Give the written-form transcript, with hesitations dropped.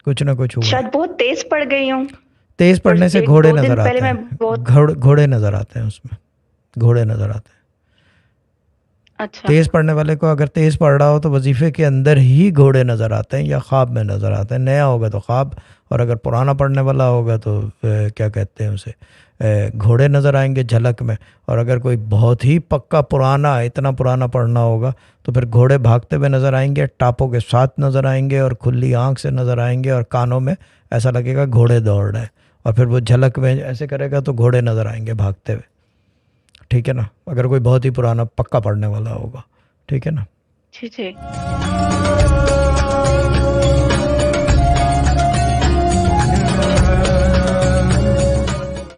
कुछ ना कुछ हुआ शायद है। बहुत तेज पड़ गई हूँ। तेज पढ़ने से एक घोड़े दो दिन नजर पहले आते मैं हैं, बहुत। घोड़े नजर आते हैं उसमें, घोड़े नजर आते हैं। अच्छा। तेज पढ़ने वाले को अगर तेज पढ़ रहा हो तो वजीफे के अंदर ही घोड़े नजर आते हैं या ख्वाब में नजर आते हैं। नया होगा तो ख्वाब, और अगर पुराना पढ़ने वाला होगा तो क्या कहते हैं उसे, घोड़े नज़र आएंगे झलक में। और अगर कोई बहुत ही पक्का पुराना, इतना पुराना पढ़ना होगा तो फिर घोड़े भागते हुए नज़र आएंगे, टापों के साथ नज़र आएंगे और खुली आंख से नज़र आएंगे, और कानों में ऐसा लगेगा घोड़े दौड़ रहे हैं। और फिर वो झलक में ऐसे करेगा तो घोड़े नज़र आएंगे भागते हुए। ठीक है ना, अगर कोई बहुत ही पुराना पक्का पढ़ने वाला होगा। ठीक है ना। जी जी।